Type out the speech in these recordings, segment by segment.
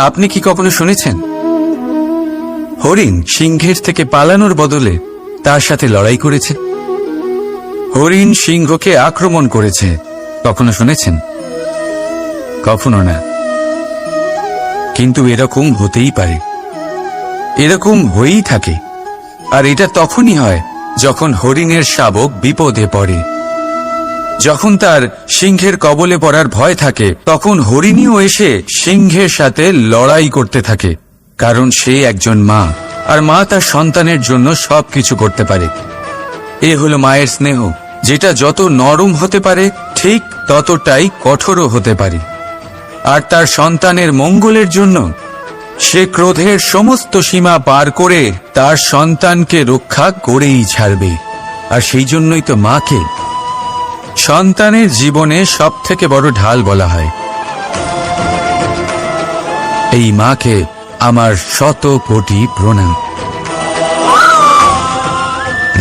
আপনি কি কখনো শুনেছেন হরিণ সিংহের থেকে পালানোর বদলে তার সাথে লড়াই করেছে? হরিণ সিংহকে আক্রমণ করেছে, কখনো শুনেছেন? কখনো না। কিন্তু এরকম হতেই পারে, এরকম হয়েই থাকে। আর এটা তখনই হয় যখন হরিণের শাবক বিপদে পড়ে। যখন তার সিংহের কবলে পড়ার ভয় থাকে, তখন হরিণীও এসে সিংহের সাথে লড়াই করতে থাকে। কারণ সে একজন মা, আর মা তার সন্তানের জন্য সবকিছু করতে পারে। এ হলো মায়ের স্নেহ, যেটা যত নরম হতে পারে ঠিক ততটাই কঠোরও হতে পারে। আর তার সন্তানের মঙ্গলের জন্য সে ক্রোধের সমস্ত সীমা পার করে তার সন্তানকে রক্ষা করেই ছাড়বে। আর সেই জন্যই তো মাকে সন্তানের জীবনে সবথেকে বড় ঢাল বলা হয়। এই মাকে আমার শত কোটি প্রণাম।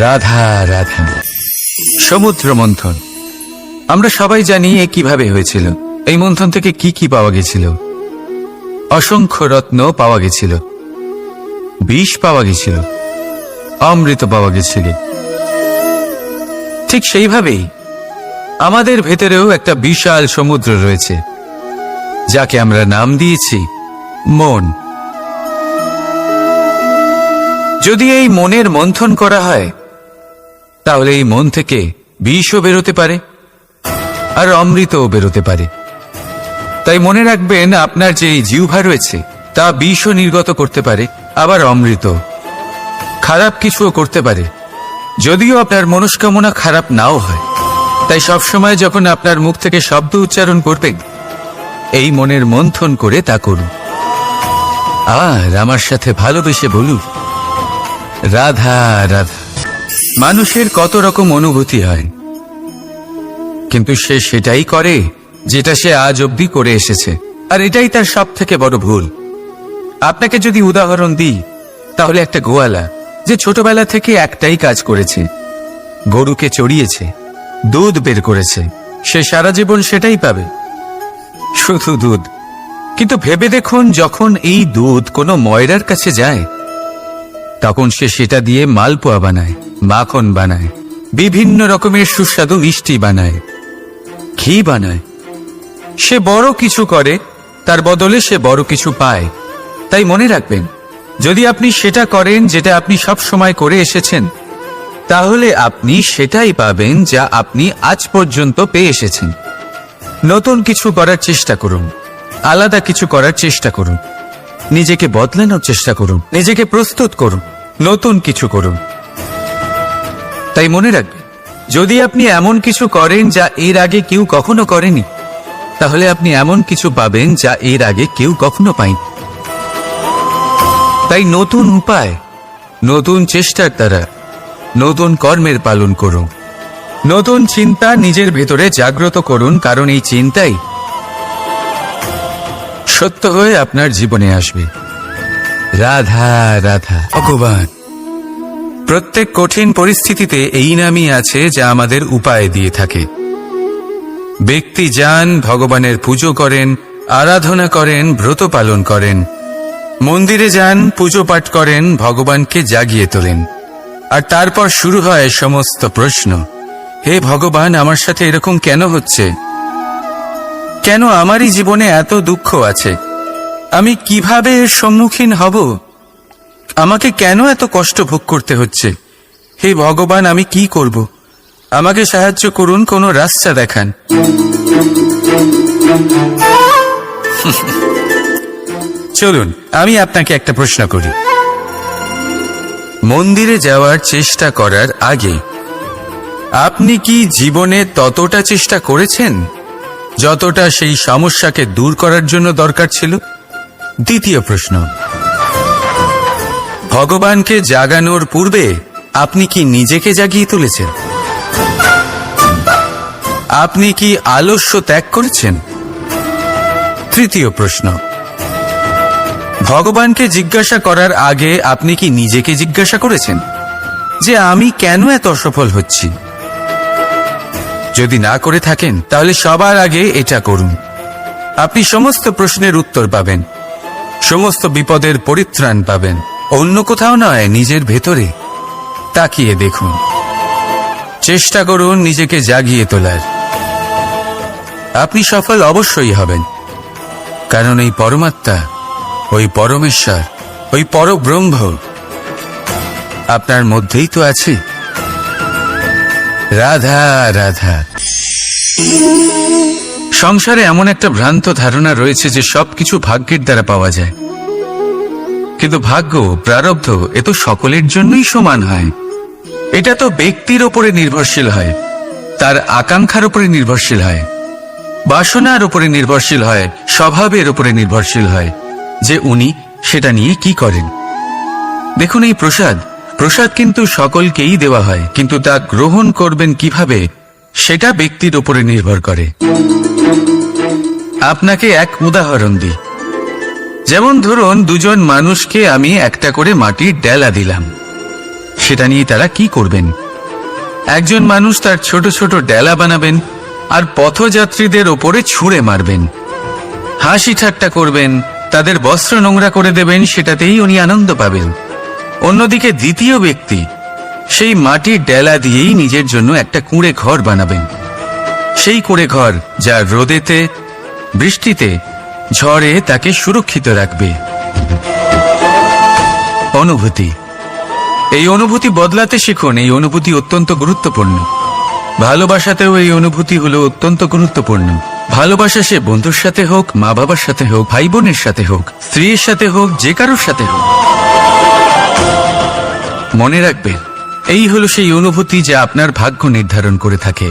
রাধা রাধা। সমুদ্র মন্থন, আমরা সবাই জানি এ কিভাবে হয়েছিল। এই মন্থন থেকে কি কি পাওয়া গেছিল? অসংখ্য রত্ন পাওয়া গেছিল, বিষ পাওয়া গেছিল, অমৃত পাওয়া গেছিল। ঠিক সেইভাবেই আমাদের ভেতরেও একটা বিশাল সমুদ্র রয়েছে, যাকে আমরা নাম দিয়েছি মন। যদি এই মনের মন্থন করা হয়, তাহলে এই মন থেকে বিষও বেরোতে পারে, আর অমৃতও বেরোতে পারে। তাই মনে রাখবেন, আপনার যে জিহ্বা রয়েছে তা বিষও নির্গত করতে পারে, আবার অমৃত। খারাপ কিছুও করতে পারে, যদিও আপনার মনস্কামনা খারাপ নাও হয়। তাই সবসময় যখন আপনার মুখ থেকে শব্দ উচ্চারণ করবেন, এই মনের মন্থন করে তা করুন। আর আমার সাথে ভালোবেসে বলুন, রাধা রাধা। মানুষের কত রকম অনুভূতি হয়, কিন্তু সে সেটাই করে যেটা সে আজ অবধি করে এসেছে। আর এটাই তার সব থেকে বড় ভুল। আপনাকে যদি উদাহরণ দিই, তাহলে একটা গোয়ালা যে ছোটবেলা থেকে একটাই কাজ করেছে, গরুকে চড়িয়েছে, দুধ বের করেছে, সে সারা জীবন সেটাই পাবে, শুধু দুধ। কিন্তু ভেবে দেখুন, যখন এই দুধ কোনো ময়রার কাছে যায়, তখন সে সেটা দিয়ে মালপোয়া বানায়, মাখন বানায়, বিভিন্ন রকমের সুস্বাদু মিষ্টি বানায়, ঘি বানায়। সে বড় কিছু করে, তার বদলে সে বড় কিছু পায়। তাই মনে রাখবেন, যদি আপনি সেটা করেন যেটা আপনি সব সময় করে এসেছেন, তাহলে আপনি সেটাই পাবেন যা আপনি আজ পর্যন্ত পেয়ে এসেছেন। নতুন কিছু করার চেষ্টা করুন, আলাদা কিছু করার চেষ্টা করুন, নিজেকে বদলানোর চেষ্টা করুন, নিজেকে প্রস্তুত করুন, নতুন কিছু করুন। তাই মনে রাখবেন, যদি আপনি এমন কিছু করেন যা এর আগে কেউ কখনো করেনি, তাহলে আপনি এমন কিছু পাবেন যা এর আগে কেউ কখনো পায়নি। তাই নতুন উপায়, নতুন চেষ্টার দ্বারা নতুন কর্মের পালন করুন। নতুন চিন্তা নিজের ভেতরে জাগ্রত করুন, কারণ এই চিন্তাই সত্য হয়ে আপনার জীবনে আসবে। রাধা রাধা। ভগবান প্রত্যেক কঠিন পরিস্থিতিতে এই নামই আছে যা আমাদের উপায় দিয়ে থাকে। ব্যক্তি যান, ভগবানের পুজো করেন, আরাধনা করেন, ব্রত পালন করেন, মন্দিরে যান, পুজো পাঠ করেন, ভগবানকে জাগিয়ে তোলেন। আর তারপর শুরু হয় সমস্ত প্রশ্ন। হে ভগবান, আমার সাথে এরকম কেন হচ্ছে? কেন আমারই জীবনে এত দুঃখ আছে? আমি কিভাবে এর সম্মুখীন হব? আমাকে কেন এত কষ্ট ভোগ করতে হচ্ছে? হে ভগবান, আমি কি করব? আমাকে সাহায্য করুন, কোনো রাস্তা দেখান। চলুন, আমি আপনাকে একটা প্রশ্ন করি। মন্দিরে যাওয়ার চেষ্টা করার আগে আপনি কি জীবনে ততটা চেষ্টা করেছেন যতটা সেই সমস্যাকে দূর করার জন্য দরকার ছিল? দ্বিতীয় প্রশ্ন, ভগবানকে জাগানোর পূর্বে আপনি কি নিজেকে জাগিয়ে তুলেছেন? আপনি কি আলস্য ত্যাগ করেছেন? তৃতীয় প্রশ্ন, ভগবানকে জিজ্ঞাসা করার আগে আপনি কি নিজেকে জিজ্ঞাসা করেছেন যে আমি কেন এত অসফল হচ্ছি? যদি না করে থাকেন, তাহলে সবার আগে এটা করুন। আপনি সমস্ত প্রশ্নের উত্তর পাবেন। সমস্ত বিপদের পরিত্রাণ পাবেন। অন্য কোথাও নয়, নিজের ভেতরে তাকিয়ে দেখুন। চেষ্টা করুন নিজেকে জাগিয়ে তোলার। আপনি সফল অবশ্যই হবেন, কারণ এই পরমাত্মা, ওই পরমেশ্বর, ওই পরব্রহ্ম আপনার মধ্যেই তো আছে। রাধা রাধা। সংসারে এমন একটা ভ্রান্ত ধারণা রয়েছে যে সবকিছু ভাগ্যের দ্বারা পাওয়া যায়, কিন্তু ভাগ্য, প্রারব্ধ এ তো সকলের জন্যই সমান হয়। এটা তো ব্যক্তির ওপরে নির্ভরশীল হয়, তার আকাঙ্ক্ষার উপরে নির্ভরশীল হয়, বাসনার উপরে নির্ভরশীল হয়, স্বভাবের উপরে নির্ভরশীল হয় যে উনি সেটা নিয়ে কি করেন। দেখুন, এই প্রসাদ কিন্তু সকলকেই দেওয়া হয়, কিন্তু তা গ্রহণ করবেন কিভাবে সেটা ব্যক্তির উপরে নির্ভর করে। আপনাকে এক উদাহরণ দিই। যেমন ধরুন, দুজন মানুষকে আমি একটা করে মাটির ডেলা দিলাম, সেটা নিয়ে তারা কি করবেন? একজন মানুষ তার ছোট ছোট ডেলা বানাবেন আর পথযাত্রীদের ওপরে ছুঁড়ে মারবেন, হাসি ঠাট্টা করবেন, তাদের বস্ত্র নোংরা করে দেবেন, সেটাতেই উনি আনন্দ পাবেন। অন্যদিকে দ্বিতীয় ব্যক্তি সেই মাটির ডেলা দিয়েই নিজের জন্য একটা কুঁড়ে ঘর বানাবেন। সেই কুঁড়ে ঘর যা রোদেতে, বৃষ্টিতে, ঝড়ে তাকে সুরক্ষিত রাখবে। অনুভূতি, এই অনুভূতি বদলাতে শিখুন। এই অনুভূতি অত্যন্ত গুরুত্বপূর্ণ। ভালোবাসাতেও এই অনুভূতি হলো অত্যন্ত গুরুত্বপূর্ণ। ভালোবাসা সে বন্ধুর সাথে হোক, মা বাবার সাথে হোক, ভাই বোনের সাথে হোক, স্ত্রীর সাথে হোক, যে কারোর সাথে হোক, মনে রাখবেন এই হলো সেই অনুভূতি যা আপনার ভাগ্য নির্ধারণ করে থাকে।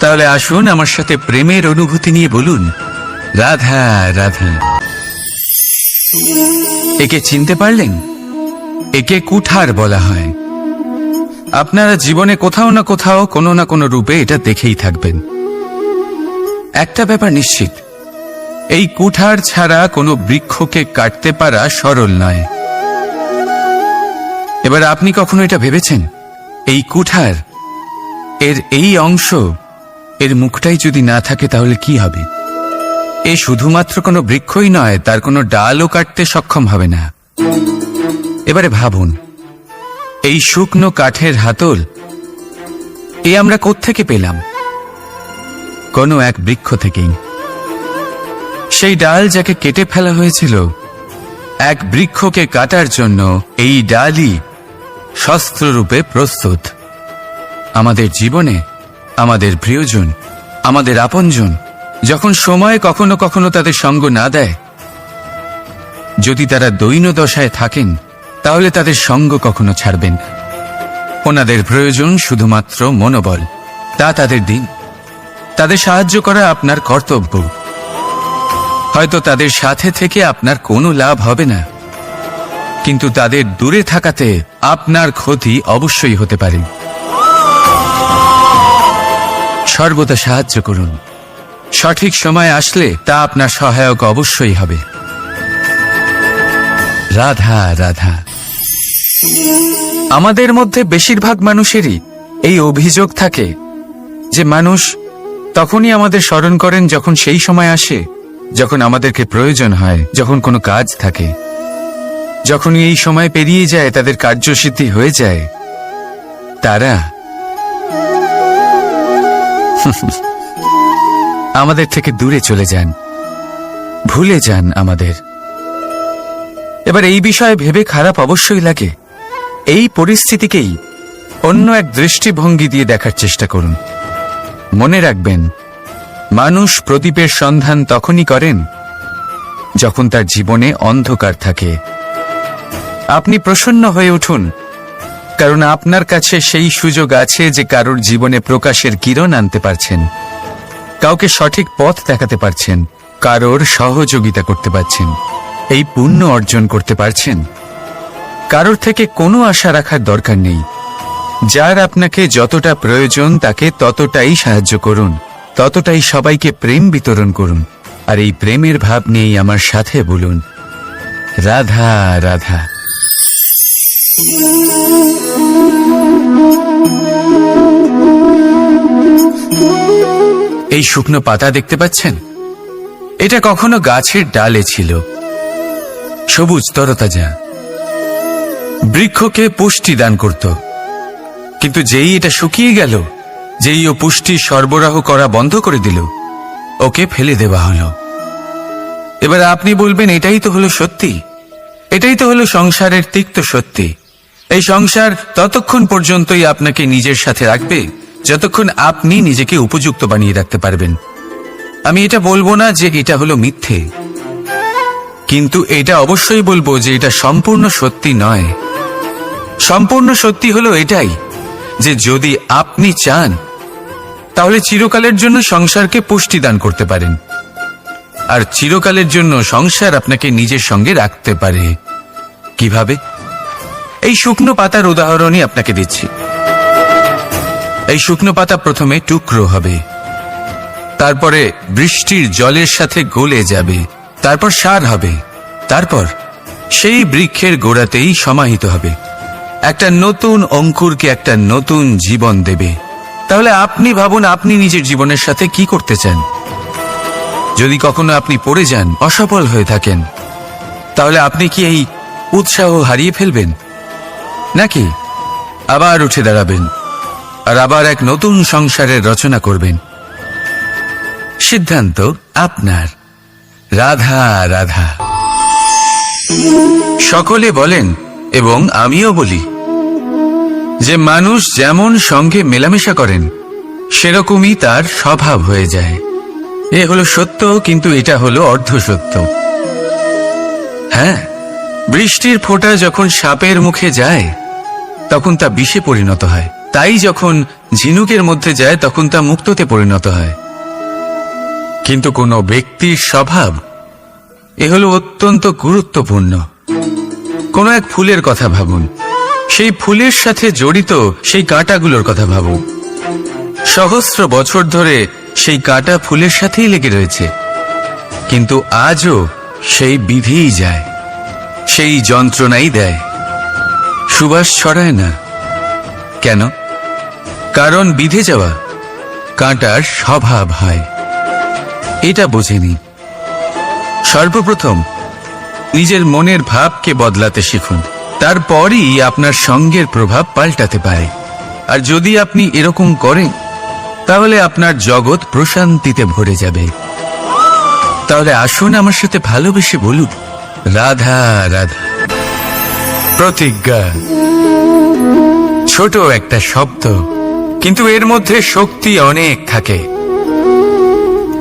তাহলে আসুন আমার সাথে প্রেমের অনুভূতি নিয়ে বলুন, রাধা রাধা। একে চিনতে পারলেন? একে কুঠার বলা হয়। আপনারা জীবনে কোথাও না কোথাও, কোনো না কোনো রূপে এটা দেখেই থাকবেন। একটা ব্যাপার নিশ্চিত, এই কুঠার ছাড়া কোনো বৃক্ষকে কাটতে পারা সরল নয়। এবার আপনি কখনো এটা ভেবেছেন, এই কুঠার, এর এই অংশ, এর মুখটাই যদি না থাকে তাহলে কি হবে? এ শুধুমাত্র কোনো বৃক্ষই নয়, তার কোনো ডালও কাটতে সক্ষম হবে না। এবারে ভাবুন, এই শুকনো কাঠের হাতল এ আমরা কোত্থেকে পেলাম? কোনো এক বৃক্ষ থেকেই। সেই ডাল যাকে কেটে ফেলা হয়েছিল এক বৃক্ষকে কাটার জন্য, এই ডালই শস্ত্ররূপে প্রস্তুত। আমাদের জীবনে আমাদের প্রিয়জন, আমাদের আপনজন যখন সময় কখনো কখনো তাদের সঙ্গ না দেয়, যদি তারা দৈন্য দশায় থাকেন, তাহলে তাদের সঙ্গ কখনো ছাড়বেন না। ওনাদের প্রয়োজন শুধুমাত্র মনোবল। তা তাদের দিন। তাদের সাহায্য করা আপনার কর্তব্য। হয়তো তাদের সাথে থেকে আপনার কোনো লাভ হবে না, কিন্তু তাদের দূরে থাকাতে আপনার ক্ষতি অবশ্যই হতে পারে। সর্বদা সাহায্য করুন। সঠিক সময় আসলে তা আপনার সহায়ক অবশ্যই হবে। রাধা রাধা। আমাদের মধ্যে বেশিরভাগ মানুষেরই এই অভিযোগ থাকে যে মানুষ তখনই আমাদের স্মরণ করেন যখন সেই সময় আসে যখন আমাদেরকে প্রয়োজন হয়, যখন কোনো কাজ থাকে। যখনই এই সময় পেরিয়ে যায়, তাদের কার্যসিদ্ধি হয়ে যায়, তারা আমাদের থেকে দূরে চলে যান, ভুলে যান আমাদের। এবার এই বিষয়ে ভেবে খারাপ অবশ্যই লাগে। এই পরিস্থিতিকেই অন্য এক দৃষ্টিভঙ্গি দিয়ে দেখার চেষ্টা করুন। মনে রাখবেন, মানুষ প্রদীপের সন্ধান তখনই করেন যখন তার জীবনে অন্ধকার থাকে। আপনি প্রসন্ন হয়ে উঠুন, কারণ আপনার কাছে সেই সুযোগ আছে যে কারোর জীবনে প্রকাশের কিরণ আনতে পারছেন, কাউকে সঠিক পথ দেখাতে পারছেন, কারোর সহযোগিতা করতে পারছেন, এই পুণ্য অর্জন করতে পারছেন। কারোর থেকে কোনো আশা রাখার দরকার নেই। যার আপনাকে যতটা প্রয়োজন তাকে ততটাই সাহায্য করুন, ততটাই সবাইকে প্রেম বিতরণ করুন। আর এই প্রেমের ভাব নিয়েই আমার সাথে বলুন, রাধা রাধা। এই শুকনো পাতা দেখতে পাচ্ছেন? এটা কখনো গাছের ডালে ছিল, সবুজ তরতাজা, বৃক্ষকে পুষ্টি দান করত। কিন্তু যেই এটা শুকিয়ে গেল, যেই ও পুষ্টি সরবরাহ করা বন্ধ করে দিল, ওকে ফেলে দেওয়া হলো। এবার আপনি বলবেন, এটাই তো হলো সত্যি, এটাই তো হলো সংসারের তিক্ত সত্যি। এই সংসার ততক্ষণ পর্যন্তই আপনাকে নিজের সাথে রাখবে যতক্ষণ আপনি নিজেকে উপযুক্ত বানিয়ে রাখতে পারবেন। আমি এটা বলবো না যে এটা হলো মিথ্যে, কিন্তু এটা অবশ্যই বলবো যে এটা সম্পূর্ণ সত্যি নয়। সম্পূর্ণ সত্যি হলো এটাই যে যদি আপনি চান তাহলে চিরকালের জন্য সংসারকে পুষ্টি দান করতে পারেন, আর চিরকালের জন্য সংসার আপনাকে নিজের সঙ্গে রাখতে পারে। কিভাবে? এই শুকনো পাতার উদাহরণই আপনাকে দিচ্ছি। এই শুকনো পাতা প্রথমে টুকরো হবে, তারপরে বৃষ্টির জলের সাথে গলে যাবে, তারপর সার হবে, তারপর সেই বৃক্ষের গোড়াতেই সমাহিত হবে, একটা নতুন অঙ্কুরকে একটা নতুন জীবন দেবে। তাহলে আপনি ভাবুন, আপনি নিজের জীবনের সাথে কি করতে চান? যদি কখনো আপনি পড়ে যান, অসফল হয়ে থাকেন, তাহলে আপনি কি এই উৎসাহ হারিয়ে ফেলবেন, নাকি আবার উঠে দাঁড়াবেন আর আবার এক নতুন সংসারের রচনা করবেন? সিদ্ধান্ত আপনার। রাধা রাধা। সকলে বলেন এবং আমিও বলি যে মানুষ যেমন সঙ্গে মেলামেশা করেন সেরকমই তার স্বভাব হয়ে যায়। এ হলো সত্য, কিন্তু এটা হলো অর্ধ সত্য। হ্যাঁ, বৃষ্টির ফোঁটা যখন সাপের মুখে যায় তখন তা বিষে পরিণত হয়, তাই যখন ঝিনুকের মধ্যে যায় তখন তা মুক্ততে পরিণত হয়। কিন্তু কোনো ব্যক্তির স্বভাব এ হলো অত্যন্ত গুরুত্বপূর্ণ। কোনো এক ফুলের কথা ভাবুন, সেই ফুলের সাথে জড়িত সেই কাঁটাগুলোর কথা ভাবুন। সহস্র বছর ধরে সেই কাঁটা ফুলের সাথেই লেগে রয়েছে, কিন্তু আজও সেই বিধেই যায়, সেই যন্ত্রণাই দেয়, সুবাস ছড়ায় না। কেন? কারণ বিধে যাওয়া কাঁটার স্বভাব হয়। এটা বোঝেনি। সর্বপ্রথম নিজের মনের ভাবকে বদলাতে শিখুন, তারপরই আপনার সঙ্গের প্রভাব পাল্টাতে পারে। আর যদি আপনি এরকম করেন তাহলে আপনার জগৎ প্রশান্তিতে ভরে যাবে। তাহলে আসুন আমার সাথে ভালোবেসে বলুন, রাধা রাধা। প্রতিজ্ঞা ছোট একটা শব্দ, কিন্তু এর মধ্যে শক্তি অনেক থাকে।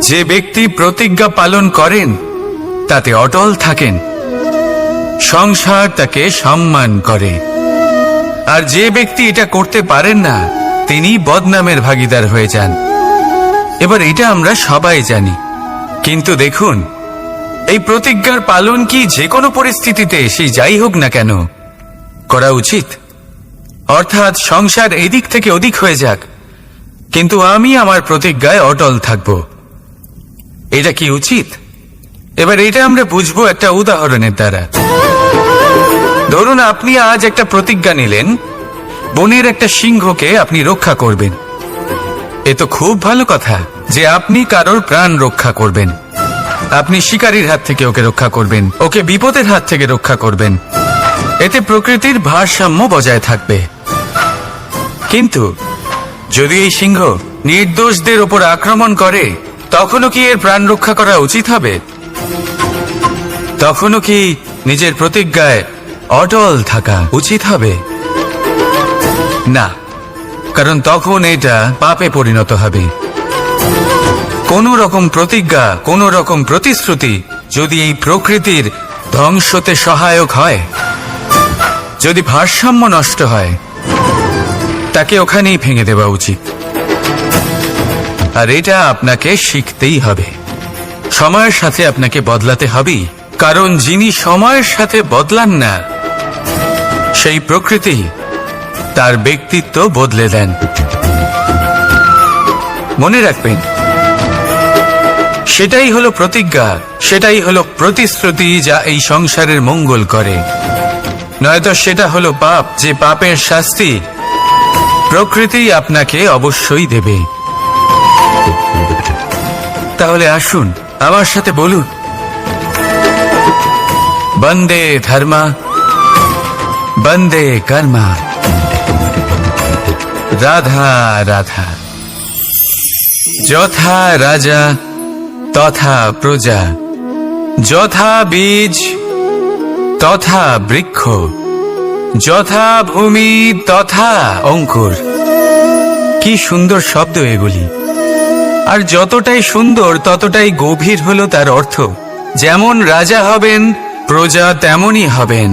যে ব্যক্তি প্রতিজ্ঞা পালন করেন তাতে অটল থাকেন, সংসার তাকে সম্মান করে। আর যে ব্যক্তি এটা করতে পারেন না তিনি বদনামের ভাগীদার হয়ে যান। এবার এটা আমরা সবাই জানি, কিন্তু দেখুন, এই প্রতিজ্ঞার পালন কি যে কোনো পরিস্থিতিতে, সেই যাই হোক না কেন, করা উচিত? অর্থাৎ সংসার এদিক থেকে ওদিক হয়ে যাক, কিন্তু আমি আমার প্রতিজ্ঞায় অটল থাকব, এটা কি উচিত? এবার এটা আমরা বুঝবো একটা উদাহরণের দ্বারা। ধরুন আপনি আজ একটা প্রতিজ্ঞা নিলেন, বনের একটা সিংহকে আপনি রক্ষা করবেন। এ তো খুব ভালো কথা যে আপনি কারোর প্রাণ রক্ষা করবেন। আপনি শিকারীর হাত থেকে ওকে রক্ষা করবেন, ওকে বিপদের হাত থেকে রক্ষা করবেন। এতে প্রকৃতির ভারসাম্য বজায় থাকবে। কিন্তু যদি এই সিংহ নির্দোষদের ওপর আক্রমণ করে, তখনও কি এর প্রাণ রক্ষা করা উচিত হবে? তখনও কি নিজের প্রতিজ্ঞায় অটল থাকা উচিত হবে? না, কারণ তখন এটা পাপে পরিণত হবে। কোন রকম প্রতিজ্ঞা, কোন রকম প্রতিশ্রুতি যদি এই প্রকৃতির ধ্বংসতে সহায়ক হয়, যদি ভারসাম্য নষ্ট হয়, তাকে ওখানেই ভেঙে দেওয়া উচিত। আর এটা আপনাকে শিখতেই হবে, সময়ের সাথে আপনাকে বদলাতে হবেই। কারণ যিনি সময়ের সাথে বদলান না, সেই প্রকৃতি তার ব্যক্তিত্ব বদলে দেন। মনে রাখবেন, সেটাই হলো প্রতিজ্ঞা, সেটাই হলো প্রতিশ্রুতি যা এই সংসারের মঙ্গল করে। নয়তো সেটা হলো পাপ, যে পাপের শাস্তি প্রকৃতি আপনাকে অবশ্যই দেবে। তাহলে আসুন আমার সাথে বলুন, বন্দে ধর্ম বন্দে কর্ম, রাধা রাধা। যথা রাজা তথা প্রজা, যথা বীজ তথা বৃক্ষ, যথা ভূমি তথা অঙ্কুর। কি সুন্দর শব্দ এগুলি, আর যতটাই সুন্দর ততটাই গভীর হলো তার অর্থ। যেমন রাজা হবেন প্রজা তেমনই হবেন,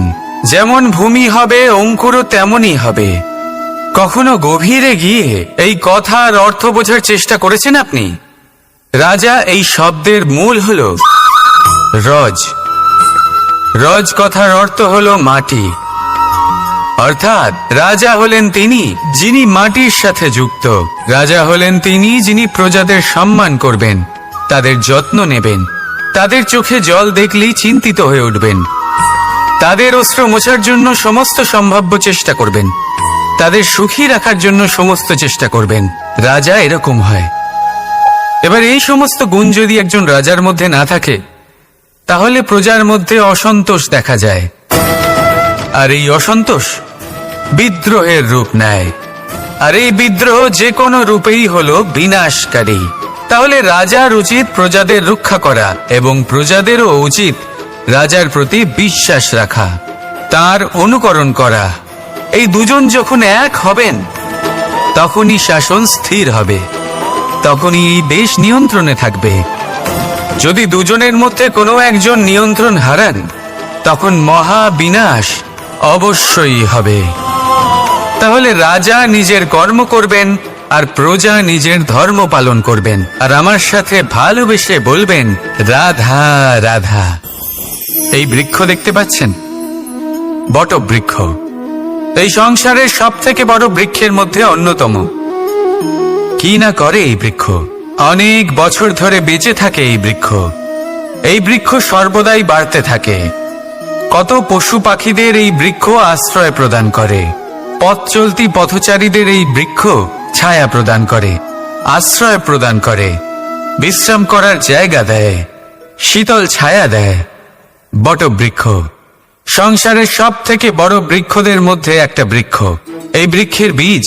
যেমন ভূমি হবে অঙ্কুরও তেমনই হবে। কখনো গভীরে গিয়ে এই কথার অর্থ বোঝার চেষ্টা করেছেন আপনি? রাজা এই শব্দের মূল হলো রজ। রজ কথার অর্থ হলো মাটি, অর্থাৎ রাজা হলেন তিনি যিনি মাটির সাথে যুক্ত। রাজা হলেন তিনি যিনি প্রজাদের সম্মান করবেন, তাদের যত্ন নেবেন, তাদের চোখে জল দেখলেই চিন্তিত হয়ে উঠবেন, তাদের অশ্রু মোছার জন্য সমস্ত সম্ভাব্য চেষ্টা করবেন, তাদের সুখী রাখার জন্য সমস্ত চেষ্টা করবেন। রাজা এরকম হয়। এবার এই সমস্ত গুণ যদি একজন রাজার মধ্যে না থাকে, তাহলে প্রজার মধ্যে অসন্তোষ দেখা যায়, আর এই অসন্তোষ বিদ্রোহের রূপ নেয়, আর এই বিদ্রোহ যে কোনো রূপেই হলো বিনাশকারী। তাহলে রাজার উচিত প্রজাদের রক্ষা করা, এবং প্রজাদেরও উচিত রাজার প্রতি বিশ্বাস রাখা, তার অনুকরণ করা। এই দুজন যখন এক হবেন, তখনই শাসন স্থির হবে, তখনই এই দেশ নিয়ন্ত্রণে থাকবে। যদি দুজনের মধ্যে কোনো একজন নিয়ন্ত্রণ হারান, তখন মহা বিনাশ অবশ্যই হবে। তাহলে রাজা নিজের কর্ম করবেন আর প্রজা নিজের ধর্ম পালন করবেন, আর আমার সাথে ভালোবেসে বলবেন রাধা রাধা। এই বৃক্ষ দেখতে পাচ্ছেন, বটবৃক্ষ। এই সংসারের সব থেকে বড় বৃক্ষের মধ্যে অন্যতম। কি না করে এই বৃক্ষ? অনেক বছর ধরে বেঁচে থাকে এই বৃক্ষ। এই বৃক্ষ সর্বদাই বাড়তে থাকে। কত পশু পাখিদের এই বৃক্ষ আশ্রয় প্রদান করে। পথ চলতি পথচারীদের এই বৃক্ষ ছায়া প্রদান করে, আশ্রয় প্রদান করে, বিশ্রাম করার জায়গা দেয়, শীতল ছায়া দেয়। বটবৃক্ষ সংসারের সব থেকে বড় বৃক্ষদের মধ্যে একটা বৃক্ষ। এই বৃক্ষের বীজ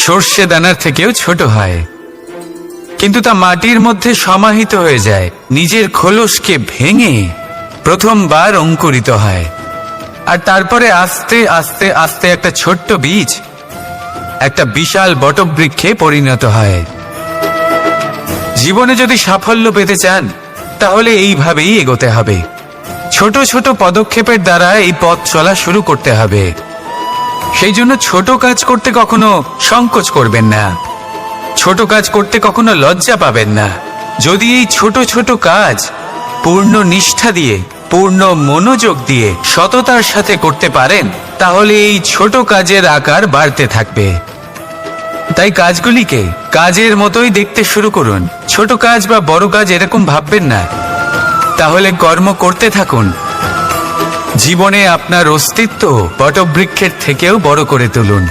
সর্ষে দানার থেকেও ছোট হয়, কিন্তু তা মাটির মধ্যে সমাহিত হয়ে যায়, নিজের খোলসকে ভেঙে প্রথমবার অঙ্কুরিত হয়, আর তারপরে আস্তে আস্তে আস্তে একটা ছোট্ট বীজ একটা বিশাল বটবৃক্ষে পরিণত হয়। জীবনে যদি সাফল্য পেতে চান, তাহলে এইভাবেই এগোতে হবে। ছোট ছোট পদক্ষেপের দ্বারা এই পথ চলা শুরু করতে হবে। সেই জন্য ছোট কাজ করতে কখনো সংকোচ করবেন না, ছোট কাজ করতে কখনো লজ্জা পাবেন না। যদি এই ছোট ছোট কাজ পূর্ণ নিষ্ঠা দিয়ে, পূর্ণ মনোযোগ দিয়ে, সততার সাথে করতে পারেন, তাহলে এই ছোট কাজের আকার বাড়তে থাকবে। তাই কাজগুলিকে কাজের মতোই দেখতে শুরু করুন। ছোট কাজ বা বড় কাজ এরকম ভাববেন না। তাহলে কর্ম করতে থাকুন। জীবনে আপনার অস্তিত্ব বটবৃক্ষের থেকেও বড় করে তুলুন।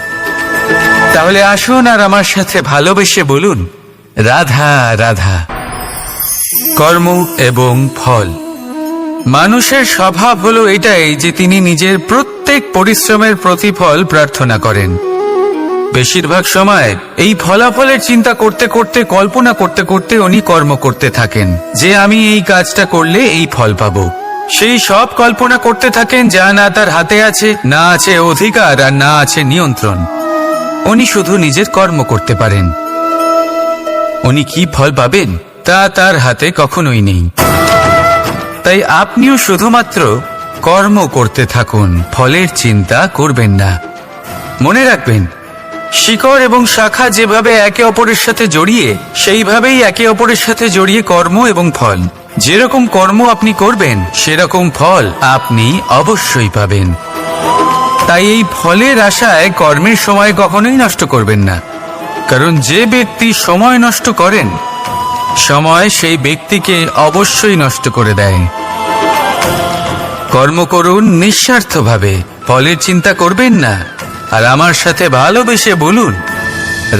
তাহলে আসুন আর আমার সাথে ভালোবেসে বলুন রাধা রাধা। কর্ম এবং ফল। মানুষের স্বভাব হলো এটাই যে তিনি নিজের প্রত্যেক পরিশ্রমের প্রতিফল প্রার্থনা করেন। বেশিরভাগ সময় এই ফলাফলের চিন্তা করতে করতে, কল্পনা করতে করতে উনি কর্ম করতে থাকেন, যে আমি এই কাজটা করলে এই ফল পাবো। সেই সব কল্পনা করতে থাকেন যা না তার হাতে আছে, না আছে অধিকার, আর না আছে নিয়ন্ত্রণ। উনি শুধু নিজের কর্ম করতে পারেন। উনি কি ফল পাবেন তা তার হাতে কখনোই নেই। তাই আপনিও শুধুমাত্র কর্ম করতে থাকুন, ফলের চিন্তা করবেন না। মনে রাখবেন, শিকড় এবং শাখা যেভাবে একে অপরের সাথে জড়িয়ে, সেইভাবেই একে অপরের সাথে জড়িয়ে কর্ম এবং ফল। যেরকম কর্ম আপনি করবেন, সেরকম ফল আপনি অবশ্যই পাবেন। তাই এই ফলের আশায় কর্মের সময় কখনোই নষ্ট করবেন না, কারণ যে ব্যক্তি সময় নষ্ট করেন, সময় সেই ব্যক্তিকে অবশ্যই নষ্ট করে দেয়। কর্ম করুন নিঃস্বার্থভাবে, ফলের চিন্তা করবেন না, আর আমার সাথে ভালোবেসে বলুন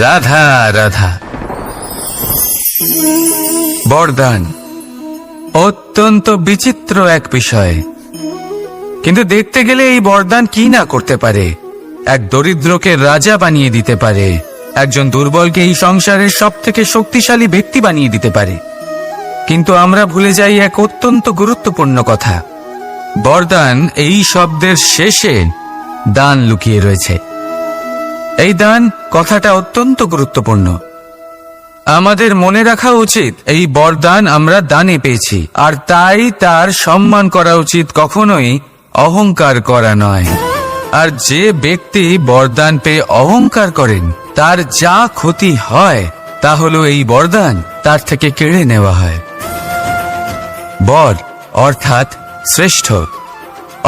রাধা রাধা। বরদান। অত্যন্ত বিচিত্র এক বিষয়। কিন্তু দেখতে গেলে এই বরদান কি না করতে পারে। এক দরিদ্রকে রাজা বানিয়ে দিতে পারে, একজন দুর্বলকে এই সংসারের সব থেকে শক্তিশালী ব্যক্তি বানিয়ে দিতে পারে। কিন্তু আমরা ভুলে যাই এক অত্যন্ত গুরুত্বপূর্ণ কথা। বরদান এই শব্দের শেষে দান লুকিয়ে রয়েছে। এই দান কথাটা অত্যন্ত গুরুত্বপূর্ণ। আমাদের মনে রাখা উচিত এই বরদান আমরা দানে পেয়েছি, আর তাই তার সম্মান করা উচিত, কখনোই অহংকার করা নয়। আর যে ব্যক্তি বরদান পেয়ে অহংকার করেন তার যা ক্ষতি হয় তা হলো এই বরদান তার থেকে কেড়ে নেওয়া হয়। বর অর্থাৎ শ্রেষ্ঠ,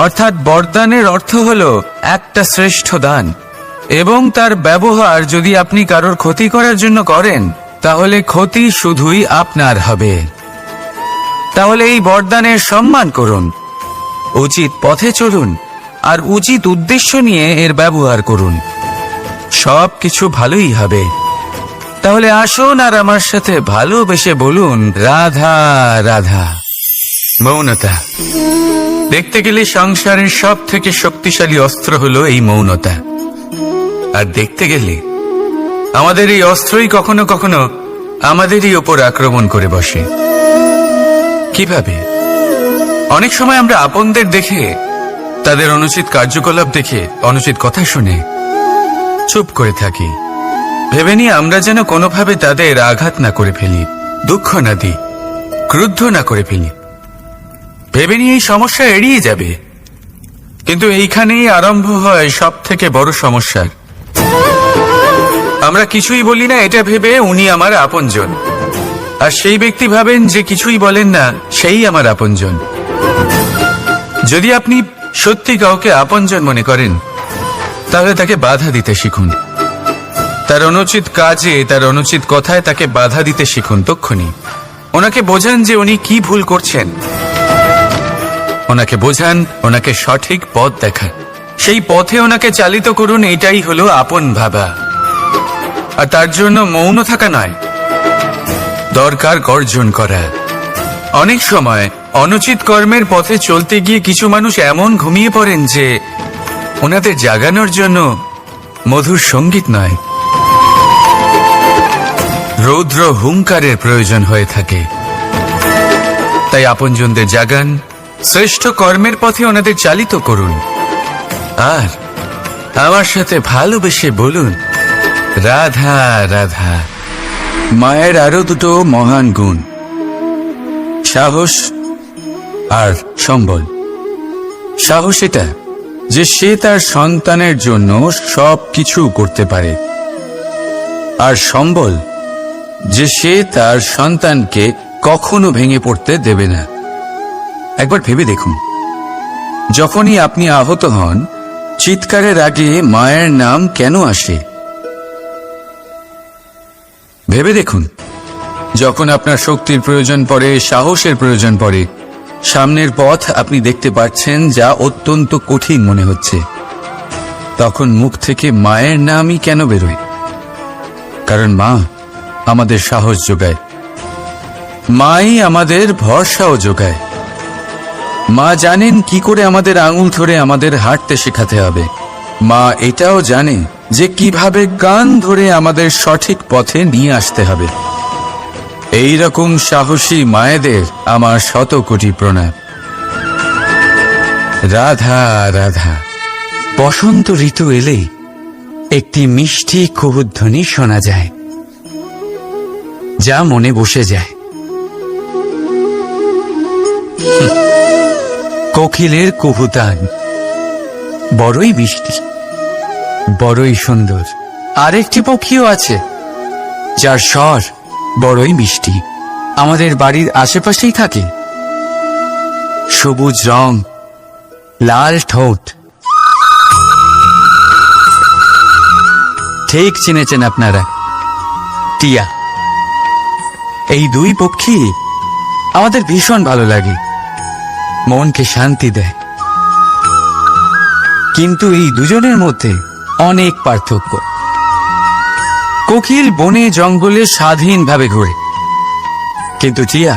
অর্থাৎ বরদানের অর্থ হলো একটা শ্রেষ্ঠ দান, এবং তার ব্যবহার যদি আপনি কারোর ক্ষতি করার জন্য করেন তাহলে ক্ষতি শুধুই আপনার হবে। তাহলে এই বরদানের সম্মান করুন, উচিত পথে চলুন, আর উচিত উদ্দেশ্য নিয়ে এর ব্যবহার করুন, সব কিছু ভালোই হবে। তাহলে আসুন আর আমার সাথে ভালোবেসে বলুন, রাধা রাধা। মৌনতা। দেখতে গেলে সংসারের সব থেকে শক্তিশালী অস্ত্র হলো এই মৌনতা। আর দেখতে গেলে আমাদের এই অস্ত্রই কখনো কখনো আমাদেরই ওপর আক্রমণ করে বসে। কিভাবে? অনেক সময় আমরা আপনদের দেখে, তাদের অনুচিত কার্যকলাপ দেখে, অনুচিত কথা শুনে চুপ করে থাকি, ভেবে নিয়ে আমরা যেন কোনোভাবে তাদের আঘাত না করে ফেলি, দুঃখ না দিই, ক্রুদ্ধ না করে ফেলি, ভেবে নিয়ে এই সমস্যা এড়িয়ে যাবে। কিন্তু এইখানেই আরম্ভ হয় সব থেকে বড় সমস্যার। আমরা কিছুই বলি না এটা ভেবে উনি আমার আপনজন, আর সেই ব্যক্তি ভাবেন যে কিছুই বলেন না সেই আমার আপনজন। যদি আপনি সত্যি কাউকে আপনজন মনে করেন তাহলে তাকে বাধা দিতে শিখুন, তার অনুচিত কাজে, তার অনুচিত কথায় তাকে বাধা দিতে শিখুন। তক্ষুনি ওনাকে বোঝান যে উনি কি ভুল করছেন, ওনাকে বোঝান, ওনাকে সঠিক পথ দেখান, সেই পথে ওনাকে চালিত করুন। এটাই হলো আপন ভাবা। আর তার জন্য মৌন থাকা নয়, দরকার গর্জন করা। অনেক সময় অনুচিত কর্মের পথে চলতে গিয়ে কিছু মানুষ এমন ঘুমিয়ে পড়েন যে ওনাদের জাগানোর জন্য মধুর সঙ্গীত নয়, রৌদ্র হুঙ্কারের প্রয়োজন হয়ে থাকে। তাই আপনজনদের জাগান, শ্রেষ্ঠ কর্মের পথে ওনাদের চালিত করুন, আর আমার সাথে ভালোবেসে বলুন, রাধা রাধা। মায়ের আরো দুটো মহান গুণ, সাহস আর সম্বল। সাহস এটা যে সে তার সন্তানের জন্য সব কিছু করতে পারে, আর সম্বল যে সে তার সন্তানকে কখনো ভেঙে পড়তে দেবে না। একবার ভেবে দেখুন, যখনই আপনি আহত হন, চিৎকারের আগে মায়ের নাম কেন আসে? ভেবে দেখুন, যখন আপনার শক্তির প্রয়োজন পড়ে, সাহসের প্রয়োজন পড়ে, সামনের পথ আপনি দেখতে পাচ্ছেন যা অত্যন্ত কঠিন মনে হচ্ছে, তখন মুখ থেকে মায়ের নামই কেন বেরোয়? কারণ মা আমাদের সাহস যোগায়, মাই আমাদের ভরসাও যোগায়। মা জানেন কি করে আমাদের আঙুল ধরে আমাদের হাঁটতে শেখাতে হবে। মা এটাও জানে যে কিভাবে কান ধরে আমাদের সঠিক পথে নিয়ে আসতে হবে। এই রকম সাহসী মায়েদের আমার শত কোটি প্রণাম। রাধা রাধা। বসন্ত ঋতু এলেই একটি মিষ্টি কুহুধ্বনি শোনা যায়, যা মনে বসে যায়। কোকিলের কুহুতান বড়ই মিষ্টি, বড়ই সুন্দর। আরেকটি পক্ষীও আছে যার স্বর বড়ই মিষ্টি, আমাদের বাড়ির আশেপাশেই থাকে। সবুজ রং, লাল ঠোঁট। ঠিক চিনেছেন আপনারা, টিয়া। এই দুই পক্ষী আমাদের ভীষণ ভালো লাগে, মনকে শান্তি দেয়। কিন্তু এই দুজনের মধ্যে অনেক পার্থক্য। কোকিল বনে জঙ্গলে স্বাধীনভাবে ঘোরে, কিন্তু টিয়া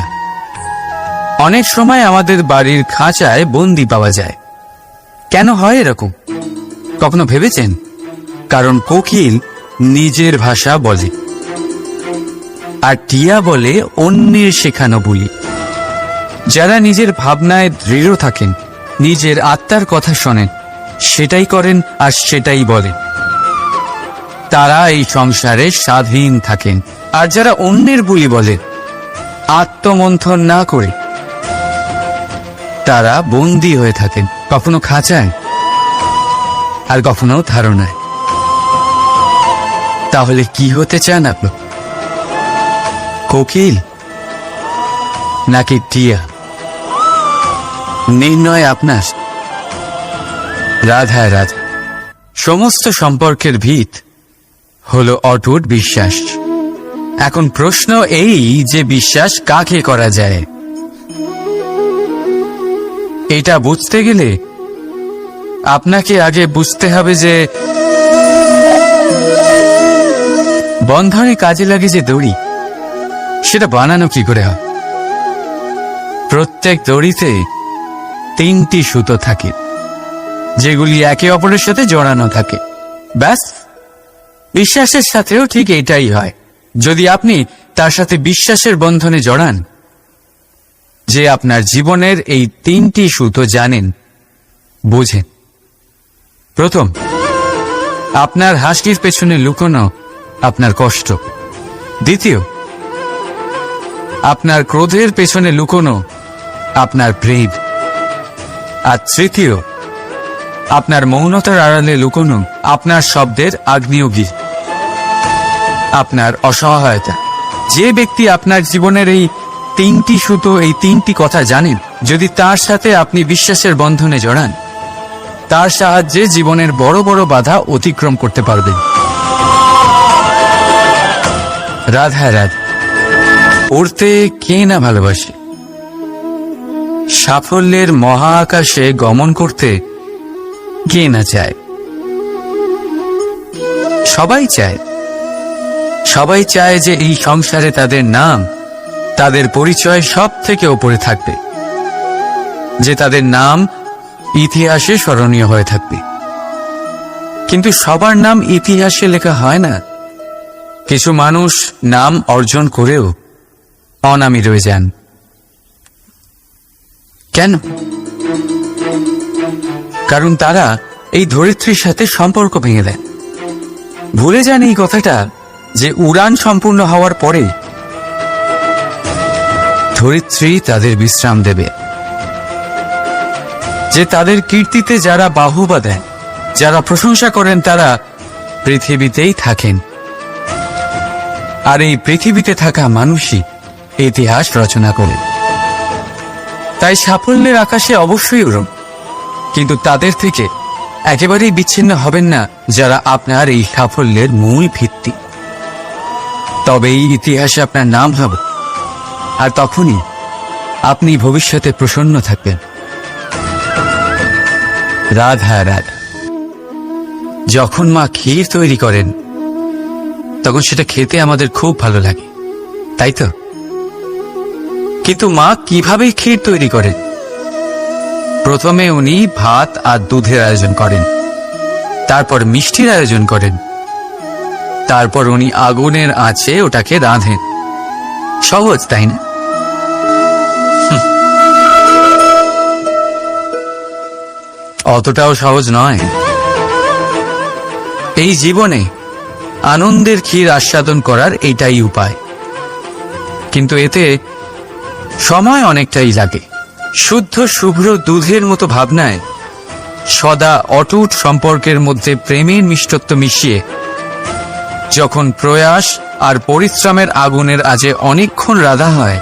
অনেক সময় আমাদের বাড়ির খাঁচায় বন্দি পাওয়া যায়। কেন হয় এরকম কখনো ভেবেছেন? কারণ কোকিল নিজের ভাষা বলে, আর টিয়া বলে অন্যের শেখানো বুলি। যারা নিজের ভাবনায় দৃঢ় থাকেন, নিজের আত্মার কথা শোনেন, সেটাই করেন আর সেটাই বলেন, তারা এই সংসারে স্বাধীন থাকেন। আর যারা অন্যের বুলি বলে, আত্মমন্থন না করে, তারা বন্দী হয়ে থাকেন, কখনো খাঁচায় আর কখনো ধারণায়। তাহলে কি হতে চান আপনি? কোকিল নাকি টিয়া? নির্ণয় আপনার। রাধায় রাধা। সমস্ত সম্পর্কের ভিত হলো অটুট বিশ্বাস। এখন প্রশ্ন এই যে বিশ্বাস কাকে করা যায়? এটা বুঝতে গেলে আপনাকে আগে বুঝতে হবে যে বন্ধনে কাজে লাগে যে দড়ি, সেটা বানানো কি করে হয়? প্রত্যেক দড়িতে 3টি সুতো থাকে, যেগুলি একে অপরের সাথে জড়ানো থাকে। ব্যাস, বিশ্বাসের সাথেও ঠিক এটাই হয়। যদি আপনি তার সাথে বিশ্বাসের বন্ধনে জড়ান, যে আপনার জীবনের এই 3টি সুতো জানেন, বোঝেন। প্রথম, আপনার হাসির পেছনে লুকোনো আপনার কষ্ট। দ্বিতীয়, আপনার ক্রোধের পেছনে লুকোনো আপনার প্রেম। আর তৃতীয়, আপনার মৌনতার আড়ালে লুকোনো আপনার শব্দের আগ্নেয়গিরি, আপনার অসহায়তা। যে ব্যক্তি আপনার জীবনের এই 3টি সুতো, এই 3টি কথা জানেন, যদি তার সাথে আপনি বিশ্বাসের বন্ধনে জড়ান, তার সাহায্যে জীবনের বড় বড় বাধা অতিক্রম করতে পারবেন। রাধা রাধা। উড়তে কে না ভালোবাসে? সাফল্যের মহা আকাশে গমন করতে কে না চায়? সবাই চায়। সবাই চায় যে এই সংসারে তাদের নাম, তাদের পরিচয় সব থেকে ওপরে থাকবে, যে তাদের নাম ইতিহাসে স্মরণীয় হয়ে থাকবে। কিন্তু সবার নাম ইতিহাসে লেখা হয় না। কিছু মানুষ নাম অর্জন করেও অনামী রয়ে যান। কেন? কারণ তারা এই ধরিত্রীর সাথে সম্পর্ক ভেঙে দেন। ভুলে যান এই কথাটা, যে উড়ান সম্পূর্ণ হওয়ার পরে ধরিত্রী তাদের বিশ্রাম দেবে, যে তাদের কীর্তিতে যারা বাহুবা দেন, যারা প্রশংসা করেন, তারা পৃথিবীতেই থাকেন। আর এই পৃথিবীতে থাকা মানুষই ইতিহাস রচনা করে। তাই সাফল্যের আকাশে অবশ্যই উড়ুন, কিন্তু তাদের থেকে একেবারেই বিচ্ছিন্ন হবেন না যারা আপনার এই সাফল্যের মূল ভিত্তি। তবেই ইতিহাসে আপনার নাম হবে, আর তখনই আপনি ভবিষ্যতে প্রসন্ন থাকবেন। রাধা রাধা। যখন মা ক্ষীর তৈরি করেন, তখন সেটা খেতে আমাদের খুব ভালো লাগে, তাই তো? কিন্তু মা কিভাবে ক্ষীর তৈরি করেন? প্রথমে উনি ভাত আর দুধের আয়োজন করেন, তারপর মিষ্টির আয়োজন করেন, তারপর উনি আগুনের আঁচে ওটাকে রাঁধেন। সহজ, তাই না? অতটাও সহজ নয়। এই জীবনে আনন্দের ক্ষীর আস্বাদন করার এটাই উপায়, কিন্তু এতে সময় অনেকটাই লাগে। শুদ্ধ শুভ্র দুধের মতো ভাবনায় সদা অটুট সম্পর্কের মধ্যে প্রেমের মিষ্টত্ব মিশিয়ে যখন প্রয়াস আর পরিশ্রমের আগুনের আজে অনেকক্ষণ রাধা হয়,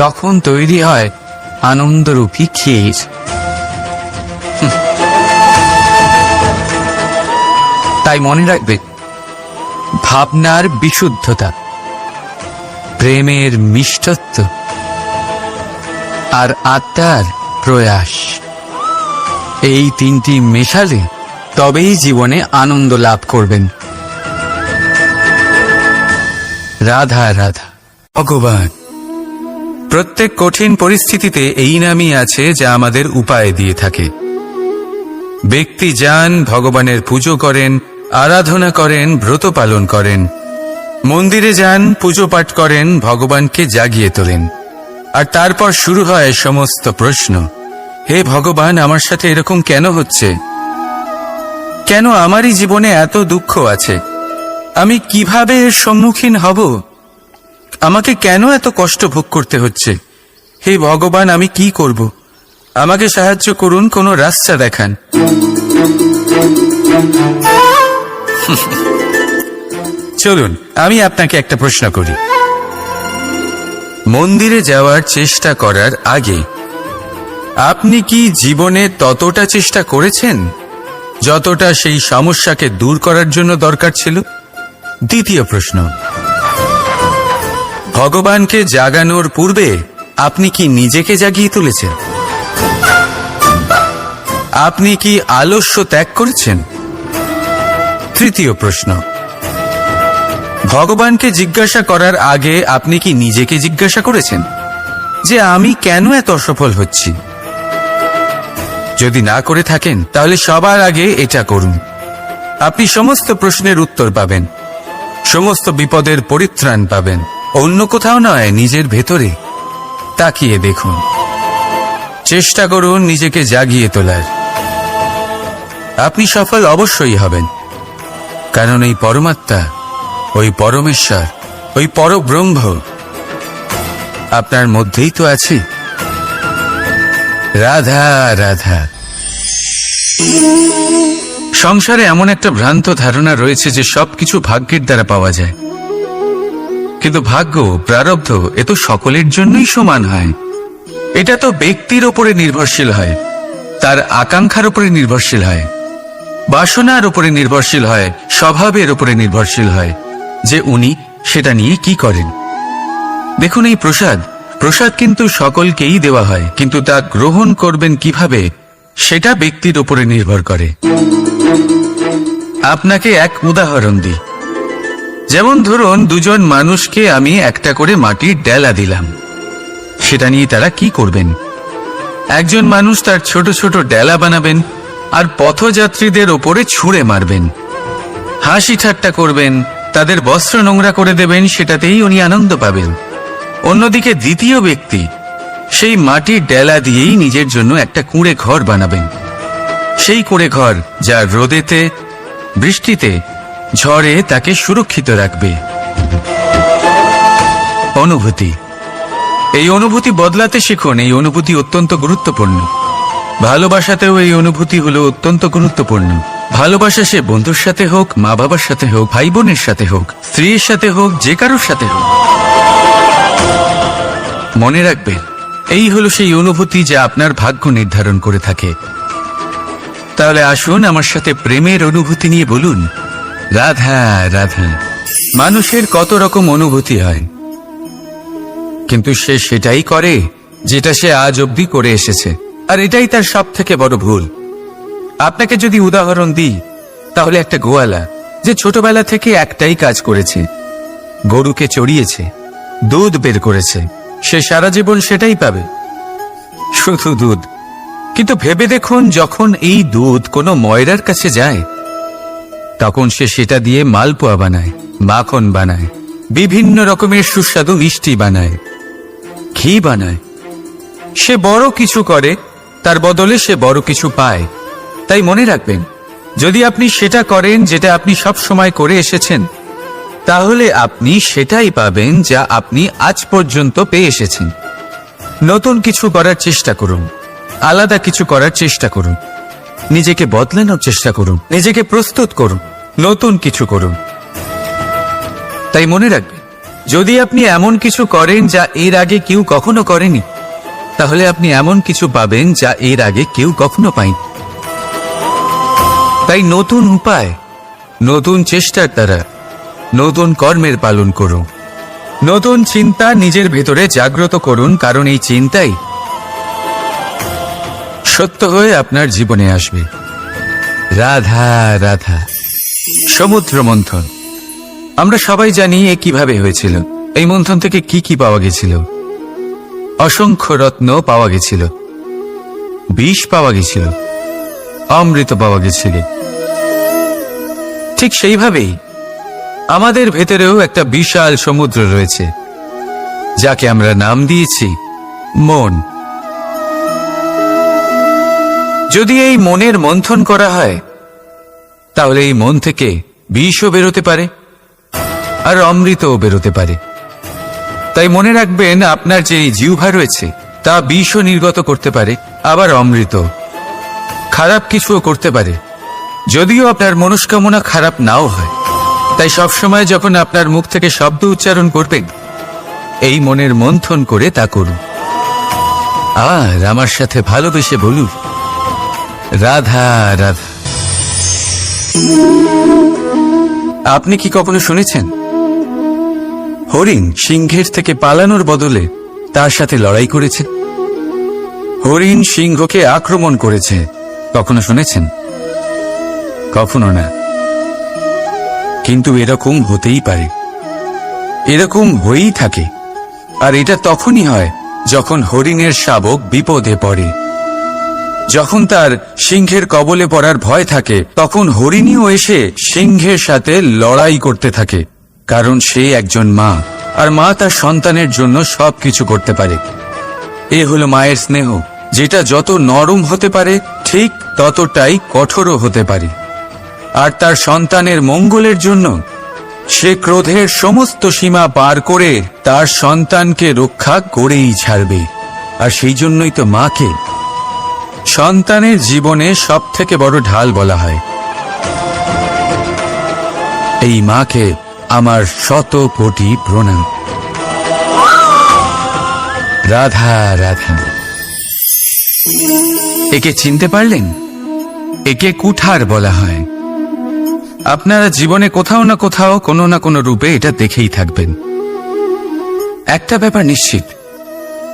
তখন তৈরি হয় আনন্দরূপী ক্ষীর। তাই মনে রাখবে, ভাবনার বিশুদ্ধতা, প্রেমের মিষ্টত্ব আর আত্মার প্রয়াস, এই 3টি মেশালে তবেই জীবনে আনন্দ লাভ করবেন। রাধা রাধা। ভগবান প্রত্যেক কঠিন পরিস্থিতিতে এই নামই আছে যা আমাদের উপায় দিয়ে থাকে। ব্যক্তি যান, ভগবানের পুজো করেন, আরাধনা করেন, ব্রত পালন করেন, মন্দিরে যান, পুজো পাঠ করেন, ভগবানকে জাগিয়ে তোলেন। আর তারপর শুরু হয় সমস্ত প্রশ্ন। হে ভগবান, আমার সাথে এরকম কেন হচ্ছে? কেন আমারই জীবনে এত দুঃখ আছে? আমি কিভাবে এর সম্মুখীন হব? আমাকে কেন এত কষ্ট ভোগ করতে হচ্ছে? হে ভগবান, আমি কি করব? আমাকে সাহায্য করুন, কোনো রাস্তা দেখান। চলুন আমি আপনাকে একটা প্রশ্ন করি। মন্দিরে যাওয়ার চেষ্টা করার আগে আপনি কি জীবনে ততটা চেষ্টা করেছেন যতটা সেই সমস্যাকে দূর করার জন্য দরকার ছিল? দ্বিতীয় প্রশ্ন, ভগবানকে জাগানোর পূর্বে আপনি কি নিজেকে জাগিয়ে তুলেছেন? আপনি কি আলস্য ত্যাগ করেছেন? তৃতীয় প্রশ্ন, ভগবানকে জিজ্ঞাসা করার আগে আপনি কি নিজেকে জিজ্ঞাসা করেছেন যে আমি কেন এত অসফল হচ্ছি? যদি না করে থাকেন তাহলে সবার আগে এটা করুন। আপনি সমস্ত প্রশ্নের উত্তর পাবেন, সমস্ত বিপদের পরিত্রাণ পাবেন। অন্য কোথাও নয়, নিজের ভেতরে তাকিয়ে দেখুন। চেষ্টা করুন নিজেকে জাগিয়ে তোলার। আপনি সফল অবশ্যই হবেন, কারণ এই পরমাত্মা, ওই পরমেশ্বর, ওই পরব্রহ্ম আপনার মধ্যেই তো আছে। রাধা রাধা। সংসারে এমন একটা ভ্রান্ত ধারণা রয়েছে যে সবকিছু ভাগ্যের দ্বারা পাওয়া যায়, কিন্তু ভাগ্য, প্রারব্ধ এ তো সকলের জন্যই সমান হয়। এটা তো ব্যক্তির ওপরে নির্ভরশীল হয়, তার আকাঙ্ক্ষার উপরে নির্ভরশীল হয়, বাসনার উপরে নির্ভরশীল হয়, স্বভাবের উপরে নির্ভরশীল হয় যে উনি সেটা নিয়ে কি করেন। দেখুন, এই প্রসাদ কিন্তু সকলকেই দেওয়া হয়, কিন্তু তা গ্রহণ করবেন কিভাবে সেটা ব্যক্তির উপরে নির্ভর করে। আপনাকে এক উদাহরণ দিই। যেমন ধরুন, দুজন মানুষকে আমি একটা করে মাটির ডেলা দিলাম, সেটা নিয়ে তারা কি করবেন? একজন মানুষ তার ছোট ছোট ডেলা বানাবেন আর পথযাত্রীদের ওপরে ছুঁড়ে মারবেন, হাসি ঠাট্টা করবেন, তাদের বস্ত্র নোংরা করে দেবেন, সেটাতেই উনি আনন্দ পাবেন। অন্যদিকে দ্বিতীয় ব্যক্তি সেই মাটির ডেলা দিয়েই নিজের জন্য একটা কুঁড়ে ঘর বানাবেন। সেই কুঁড়ে ঘর যা রোদেতে, বৃষ্টিতে, ঝড়ে তাকে সুরক্ষিত রাখবে। অনুভূতি, এই অনুভূতি বদলাতে শিখুন। এই অনুভূতি অত্যন্ত গুরুত্বপূর্ণ। ভালোবাসাতেও এই অনুভূতি হলো অত্যন্ত গুরুত্বপূর্ণ। ভালোবাসা সে বন্ধুর সাথে হোক, মা বাবার সাথে হোক, ভাই বোনের সাথে হোক, স্ত্রীর সাথে হোক, যে কারোর সাথে হোক। মনে রাখবেন, এই হলো সেই অনুভূতি যা আপনার ভাগ্য নির্ধারণ করে থাকে। তাহলে আসুন আমার সাথে প্রেমের অনুভূতি নিয়ে বলুন, রাধা রাধা। মানুষের কত রকম অনুভূতি হয়, কিন্তু সে সেটাই করে যেটা সে আজ অবধি করে এসেছে, আর এটাই তার সব থেকে বড় ভুল। আপনাকে যদি উদাহরণ দিই, তাহলে একটা গোয়ালা যে ছোটবেলা থেকে একটাই কাজ করেছে, গরুকে চড়িয়েছে, দুধ বের করেছে, সে সারা জীবন সেটাই পাবে, শুধু দুধ। কিন্তু ভেবে দেখুন, যখন এই দুধ কোনো ময়রার কাছে যায়, তখন সে সেটা দিয়ে মালপোয়া বানায়, মাখন বানায়, বিভিন্ন রকমের সুস্বাদু মিষ্টি বানায়, ঘি বানায়। সে বড় কিছু করে, তার বদলে সে বড় কিছু পায়। তাই মনে রাখবেন, যদি আপনি সেটা করেন যেটা আপনি সব সময় করে এসেছেন, তাহলে আপনি সেটাই পাবেন যা আপনি আজ পর্যন্ত পেয়ে এসেছেন। নতুন কিছু করার চেষ্টা করুন, আলাদা কিছু করার চেষ্টা করুন, নিজেকে বদলানোর চেষ্টা করুন, নিজেকে প্রস্তুত করুন, নতুন কিছু করুন। তাই মনে রাখবেন, যদি আপনি এমন কিছু করেন যা এর আগে কেউ কখনো করেনি, তাহলে আপনি এমন কিছু পাবেন যা এর আগে কেউ কখনো পায়নি। তাই নতুন উপায়, নতুন চেষ্টার দ্বারা নতুন কর্মের পালন করুন। নতুন চিন্তা নিজের ভেতরে জাগ্রত করুন, কারণ এই চিন্তাই সত্য হয়ে আপনার জীবনে আসবে। রাধা রাধা। সমুদ্র মন্থন, আমরা সবাই জানি এ কিভাবে হয়েছিল। এই মন্থন থেকে কি কি পাওয়া গেছিল? অসংখ্য রত্ন পাওয়া গেছিল, বিষ পাওয়া গেছিল, অমৃত পাওয়া গেছিল। ঠিক সেইভাবেই আমাদের ভেতরেও একটা বিশাল সমুদ্র রয়েছে, যাকে আমরা নাম দিয়েছি মন। যদি এই মনের মন্থন করা হয়, তাহলে এই মন থেকে বিষও বেরোতে পারে আর অমৃতও বেরোতে পারে। তাই মনে রাখবেন, আপনার যে জিহ্বা রয়েছে তা বিষও নির্গত করতে পারে, আবার অমৃত। খারাপ কিছুও করতে পারে, যদিও আপনার মনস্কামনা খারাপ নাও হয়। তাই সবসময় যখন আপনার মুখ থেকে শব্দ উচ্চারণ করবেন, এই মনের মন্থন করে তা করুন। আর আমার সাথে ভালোবেসে বলুন, রাধা রাধা। আপনি কি কখনো শুনেছেন হরিণ সিংহের থেকে পালানোর বদলে তার সাথে লড়াই করেছে? হরিণ সিংহকে আক্রমণ করেছে, কখনো শুনেছেন? কখনো না। কিন্তু এরকম হতেই পারে, এরকম হয়েই থাকে। আর এটা তখনই হয় যখন হরিণের শাবক বিপদে পড়ে। যখন তার সিংহের কবলে পড়ার ভয় থাকে, তখন হরিণীও এসে সিংহের সাথে লড়াই করতে থাকে। কারণ সে একজন মা, আর মা তার সন্তানের জন্য সবকিছু করতে পারে। এ হলো মায়ের স্নেহ, যেটা যত নরম হতে পারে ঠিক ততটাই কঠোরও হতে পারে। আর তার সন্তানের মঙ্গলের জন্য সে ক্রোধের সমস্ত সীমা পার করে তার সন্তানকে রক্ষা করেই ছাড়বে। আর সেই জন্যই তো মাকে সন্তানের জীবনে সবথেকে বড় ঢাল বলা হয়। এই মাকে আমার শত কোটি প্রণাম। রাধা রাধা। একে চিনতে পারলেন? একে কুঠার বলা হয়। আপনারা জীবনে কোথাও না কোথাও কোনো না কোনো রূপে এটা দেখেই থাকবেন। একটা ব্যাপার নিশ্চিত,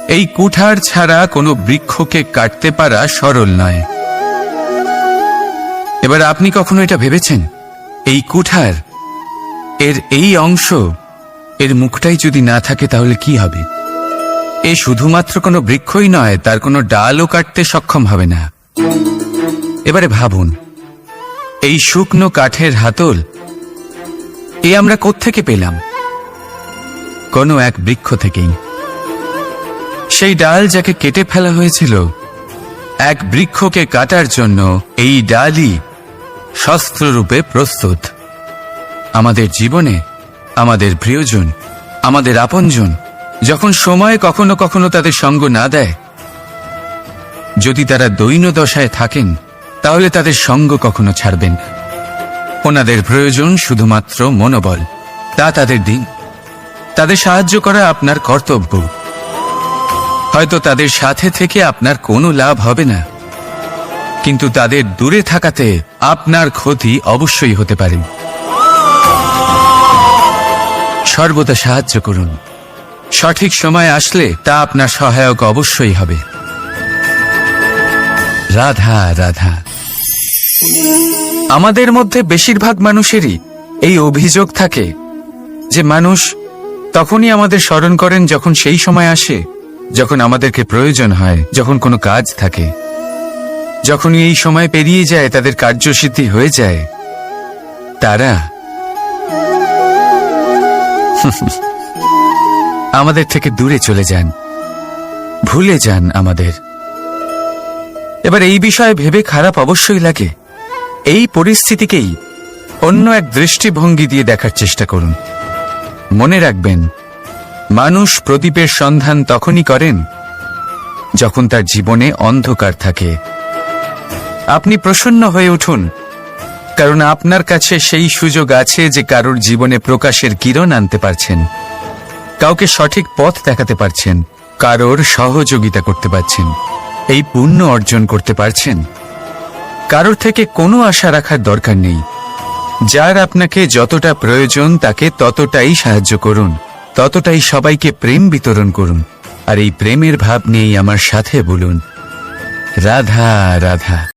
এই কুঠার ছাড়া কোনো বৃক্ষকে কাটতে পারা সরল নয়। এবার আপনি কখনো এটা ভেবেছেন, এই কুঠার এর এই অংশ, এর মুখটাই যদি না থাকে তাহলে কি হবে? এ শুধুমাত্র কোনো বৃক্ষই নয়, তার কোনো ডালও কাটতে সক্ষম হবে না। এবারে ভাবুন, এই শুকনো কাঠের হাতল এ আমরা কোত্থেকে পেলাম? কোনো এক বৃক্ষ থেকেই। সেই ডাল যাকে কেটে ফেলা হয়েছিল, এক বৃক্ষকে কাটার জন্য এই ডালই শস্ত্ররূপে প্রস্তুত। আমাদের জীবনে আমাদের প্রিয়জন, আমাদের আপনজন যখন সময় কখনো কখনো তাদের সঙ্গ না দেয়, যদি তারা দৈন্য দশায় থাকেন, তাহলে তাদের সঙ্গ কখনো ছাড়বেন না। ওনাদের প্রয়োজন শুধুমাত্র মনোবল। তা তাদের দিন। তাদের সাহায্য করা আপনার কর্তব্য। হয়তো তাদের সাথে থেকে আপনার কোনো লাভ হবে না, কিন্তু তাদের দূরে থাকাতে আপনার ক্ষতি অবশ্যই হতে পারে। সর্বদা সাহায্য করুন। সঠিক সময় আসলে তা আপনার সহায়ক অবশ্যই হবে। রাধা রাধা। আমাদের মধ্যে বেশিরভাগ মানুষেরই এই অভিযোগ থাকে যে মানুষ তখনই আমাদের স্মরণ করেন যখন সেই সময় আসে যখন আমাদেরকে প্রয়োজন হয়, যখন কোনো কাজ থাকে। যখনই এই সময় পেরিয়ে যায়, তাদের কার্যসিদ্ধি হয়ে যায়, তারা আমাদের থেকে দূরে চলে যান, ভুলে যান আমাদের। এবার এই বিষয়ে ভেবে খারাপ অবশ্যই লাগে। এই পরিস্থিতিকেই অন্য এক দৃষ্টিভঙ্গি দিয়ে দেখার চেষ্টা করুন। মনে রাখবেন, মানুষ প্রদীপের সন্ধান তখনই করেন যখন তার জীবনে অন্ধকার থাকে। আপনি প্রসন্ন হয়ে উঠুন, কারণ আপনার কাছে সেই সুযোগ আছে যে কারোর জীবনে প্রকাশের কিরণ আনতে পারছেন, কাউকে সঠিক পথ দেখাতে পারছেন, কারোর সহযোগিতা করতে পারছেন, এই পুণ্য অর্জন করতে পারছেন। কারোর থেকে কোনো আশা রাখার দরকার নেই। যার আপনাকে যতটা প্রয়োজন তাকে ততটাই সাহায্য করুন, ততটাই সবাইকে প্রেম বিতরণ করুন। আর এই প্রেমের ভাব নিয়েই আমার সাথে বলুন, রাধা রাধা।